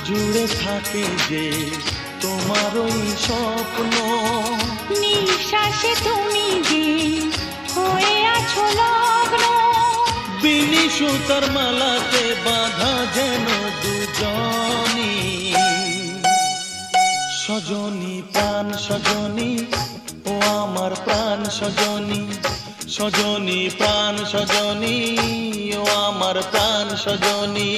জুড়ে থাকে যে তোমার ওই স্বপ্ন, নিঃশ্বাসে তুমি যে হয়ে আছো লগ্ন, বিনি সুতার মালাতে বাঁধা যেন দুজনি। সজনী প্রাণ সজনী, ও আমার প্রাণ সজনী, সজনী প্রাণ সজনী, ও আমার প্রাণ সজনী।